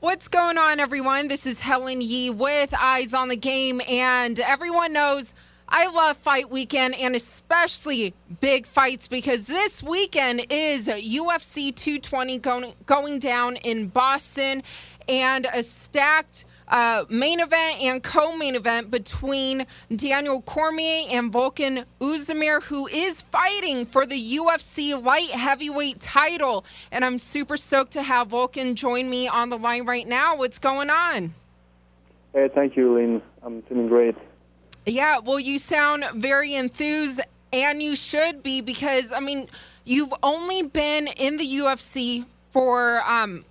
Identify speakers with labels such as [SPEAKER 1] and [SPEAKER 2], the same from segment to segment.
[SPEAKER 1] What's going on, everyone? This is Helen Yee with Eyes on the Game, and everyone knows I love fight weekend and especially big fights because this weekend is UFC 220 going down in Boston and a stacked main event and co-main event between Daniel Cormier and Volkan Oezdemir, who is fighting for the UFC light heavyweight title. And I'm super stoked to have Volkan join me on the line right now. What's going on?
[SPEAKER 2] Hey, thank you, Lynn. I'm feeling great.
[SPEAKER 1] Yeah, well, you sound very enthused, and you should be because, I mean, you've only been in the UFC for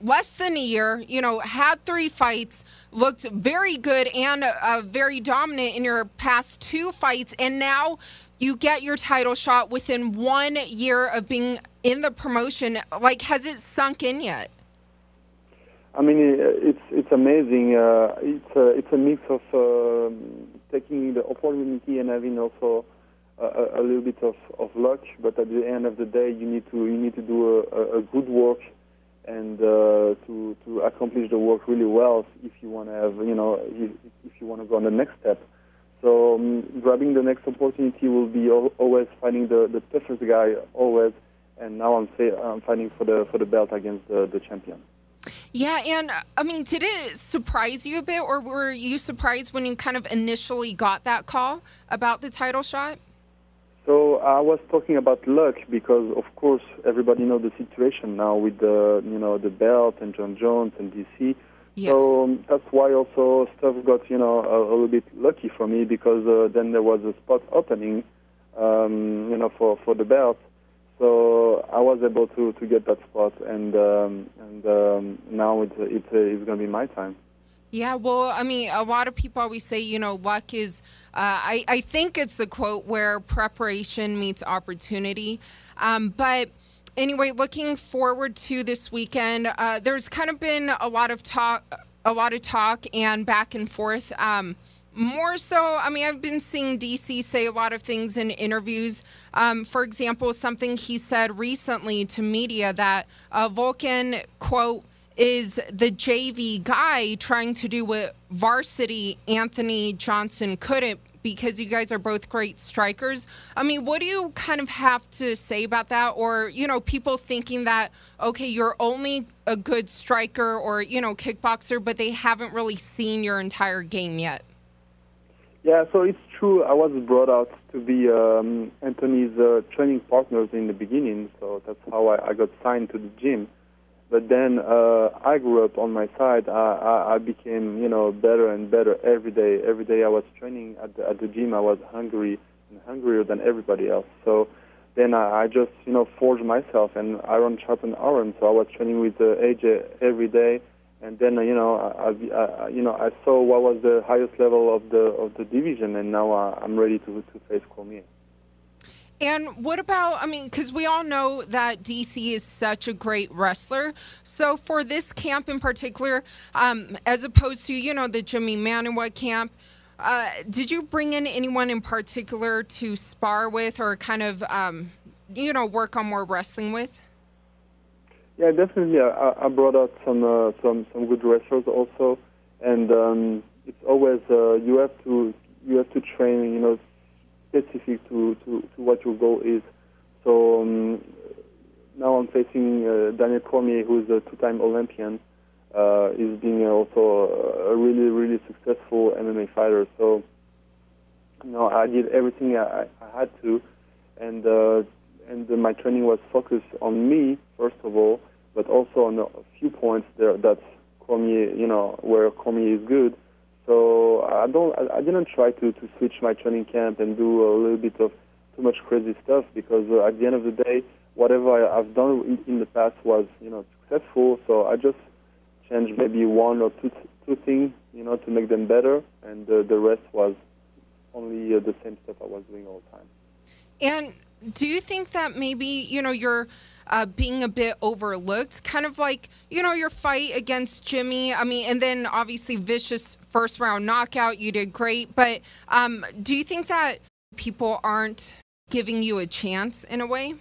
[SPEAKER 1] less than a year, had 3 fights, looked very good and very dominant in your past 2 fights, and now you get your title shot within 1 year of being in the promotion. Like, has it sunk in yet?
[SPEAKER 2] I mean, it's amazing. It's a mix of taking the opportunity and having also a little bit of luck. But at the end of the day, you need to do a good work and to accomplish the work really well if you want to have if you want to go on the next step. So grabbing the next opportunity will be always finding the toughest guy always. And now I'm fighting for the belt against the champion.
[SPEAKER 1] Yeah, and I mean, did it surprise you a bit, or were you surprised when you kind of initially got that call about the title shot?
[SPEAKER 2] So I was talking about luck because, of course, everybody knows the situation now with the belt and John Jones and DC.
[SPEAKER 1] Yes.
[SPEAKER 2] So that's why also stuff got a little bit lucky for me because then there was a spot opening, for the belt. So I was able to get that spot, and now it's going to be my time.
[SPEAKER 1] Yeah, well, I mean, a lot of people always say, luck is, I think it's the quote where preparation meets opportunity. But anyway, looking forward to this weekend, there's kind of been a lot of talk and back and forth. More so, I mean, I've been seeing DC say a lot of things in interviews. For example, something he said recently to media that Volkan, quote, is the JV guy trying to do what varsity Anthony Johnson couldn't because you guys are both great strikers. I mean, what do you kind of have to say about that? Or, people thinking that, okay, you're only a good striker or, kickboxer, but they haven't really seen your entire game yet.
[SPEAKER 2] Yeah, so it's true. I was brought out to be Anthony's training partners in the beginning, so that's how I got signed to the gym. But then I grew up on my side. I became, better and better every day. Every day I was training at the gym. I was hungry and hungrier than everybody else. So then I just, forged myself, and iron sharpened iron. So I was training with AJ every day. And then I saw what was the highest level of the division, and now I'm ready to face Cormier.
[SPEAKER 1] And what about, I mean, because we all know that DC is such a great wrestler. So for this camp in particular, as opposed to the Jimmy Manuwa camp, did you bring in anyone in particular to spar with or kind of work on more wrestling with?
[SPEAKER 2] Yeah, definitely. I brought out some good wrestlers also, and it's always you have to train specific to what your goal is. So now I'm facing Daniel Cormier, who is a 2-time Olympian. He's being also a really, really successful MMA fighter. So I did everything I had to, and my training was focused on me first of all, but also on a few points there that's Cormier, where Cormier is good. So I didn't try to switch my training camp and do a little bit of too much crazy stuff because at the end of the day, whatever I've done in the past was successful. So I just changed maybe 1 or 2 things, to make them better, and the rest was only the same stuff I was doing all the time.
[SPEAKER 1] And do you think that maybe, you're being a bit overlooked? Kind of like, your fight against Jimmy. I mean, and then obviously vicious first-round knockout. You did great. But do you think that people aren't giving you a chance in a way?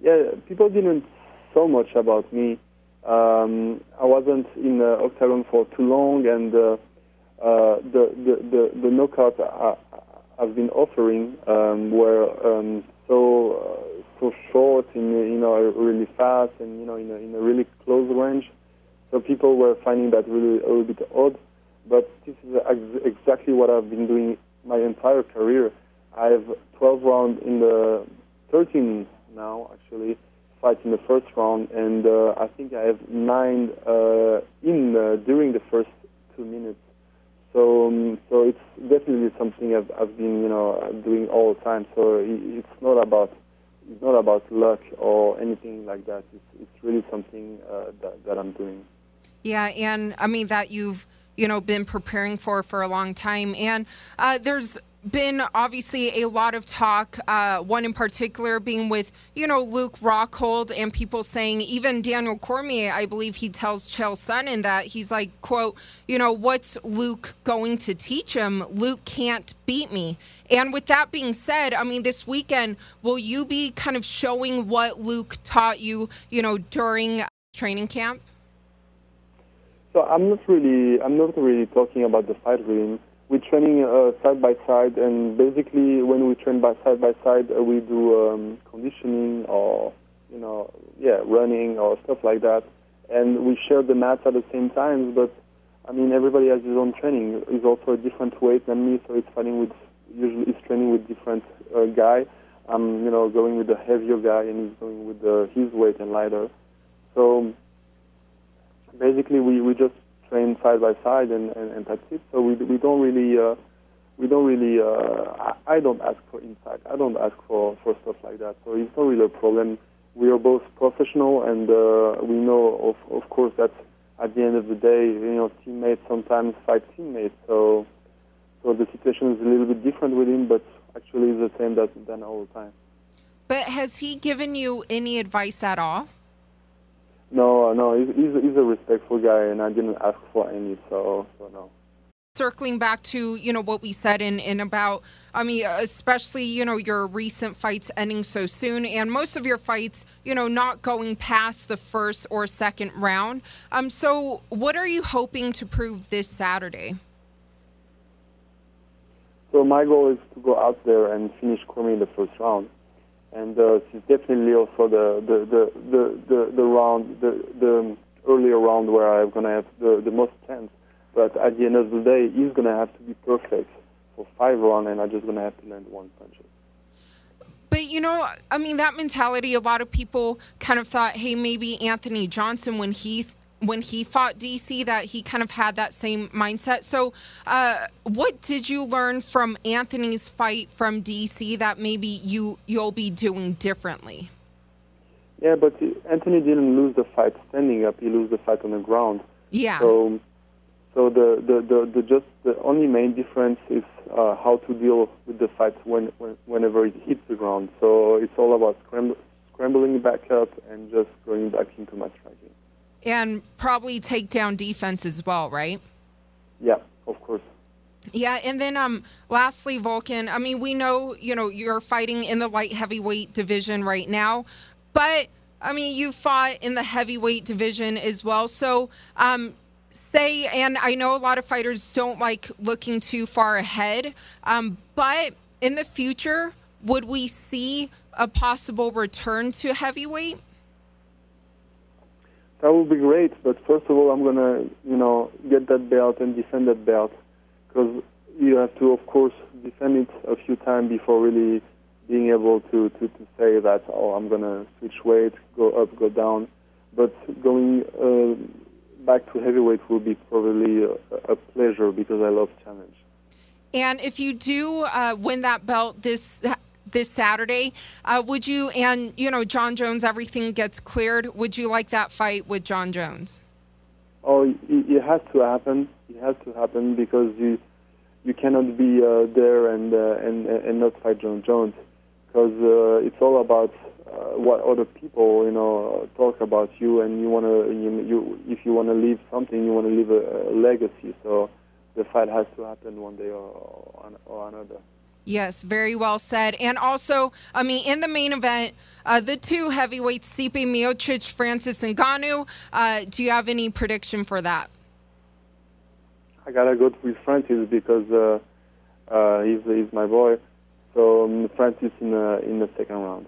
[SPEAKER 2] Yeah, people didn't so much about me. I wasn't in the octagon for too long, and the knockouts I've been offering were so short, really fast, and in a really close range. So people were finding that really a little bit odd. But this is exactly what I've been doing my entire career. I have 12 rounds in the 13 now, actually, fight in the first round, and I think I have 9 during the first 2 minutes. So it's definitely something I've been doing all the time. So it's not about luck or anything like that. It's really something that I'm doing.
[SPEAKER 1] Yeah, and I mean that you've been preparing for a long time, and there's been obviously a lot of talk, one in particular being with Luke Rockhold, and people saying, even Daniel Cormier, I believe he tells Chael Sonnen that he's like, quote, what's Luke going to teach him? Luke can't beat me. And with that being said, I mean, this weekend, will you be kind of showing what Luke taught you, during training camp?
[SPEAKER 2] So I'm not really talking about the fight with him. We're training side by side, and basically when we train side by side, we do conditioning or running or stuff like that, and we share the mats at the same time. But I mean, everybody has his own training. He's also a different weight than me, so usually he's training with different guy. I'm going with the heavier guy, and he's going with his weight and lighter. So basically, we just train side by side, and that's it. So we don't really I don't ask for insight. I don't ask for stuff like that. So it's not really a problem. We are both professional, and we know of course that at the end of the day, teammates sometimes fight teammates. So the situation is a little bit different with him, but actually it's the same than all the time.
[SPEAKER 1] But has he given you any advice at all?
[SPEAKER 2] No, he's a respectful guy, and I didn't ask for any, so no.
[SPEAKER 1] Circling back to, what we said in about, I mean, especially, your recent fights ending so soon, and most of your fights, not going past the first or second round. So what are you hoping to prove this Saturday?
[SPEAKER 2] So my goal is to go out there and finish Cormier in the first round. And it's definitely also the round, the earlier round where I'm going to have the most chance. But at the end of the day, he's going to have to be perfect for 5 rounds, and I'm just going to have to land 1 punch.
[SPEAKER 1] But, I mean, that mentality, a lot of people kind of thought, hey, maybe Anthony Johnson, when he fought DC, that he kind of had that same mindset. So what did you learn from Anthony's fight from DC that maybe you'll be doing differently?
[SPEAKER 2] Yeah, but Anthony didn't lose the fight standing up. He lost the fight on the ground.
[SPEAKER 1] Yeah.
[SPEAKER 2] So the only main difference is how to deal with the fight whenever it hits the ground. So it's all about scrambling back up and just going back into my striking.
[SPEAKER 1] And probably take down defense as well, right?
[SPEAKER 2] Yeah, of course.
[SPEAKER 1] Yeah, and then lastly, Volkan, I mean, we know, you're fighting in the light heavyweight division right now, but, I mean, you fought in the heavyweight division as well. So and I know a lot of fighters don't like looking too far ahead, but in the future, would we see a possible return to heavyweight?
[SPEAKER 2] That would be great, but first of all, I'm going to, get that belt and defend that belt, because you have to, of course, defend it a few times before really being able to say that, I'm going to switch weight, go up, go down. But going back to heavyweight will be probably a pleasure, because I love challenge.
[SPEAKER 1] And if you do win that belt this Saturday, would you, and John Jones, everything gets cleared, would you like that fight with John Jones?
[SPEAKER 2] Oh, it has to happen. It has to happen, because you cannot be there and not fight John Jones, because it's all about what other people talk about you, and you want to if you want to leave something, you want to leave a legacy. So the fight has to happen one day or another.
[SPEAKER 1] Yes, very well said. And also, I mean, in the main event, the two heavyweights, Stipe Miocic, Francis Ngannou. Do you have any prediction for that?
[SPEAKER 2] I gotta go with Francis because he's my boy. So Francis in the second round.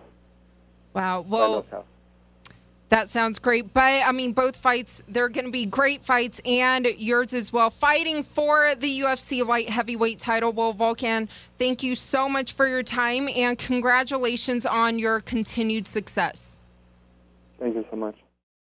[SPEAKER 1] Wow. Well, that sounds great. But, I mean, both fights, they're going to be great fights, and yours as well. Fighting for the UFC light heavyweight title. Well, Volkan, thank you so much for your time, and congratulations on your continued success.
[SPEAKER 2] Thank you so much.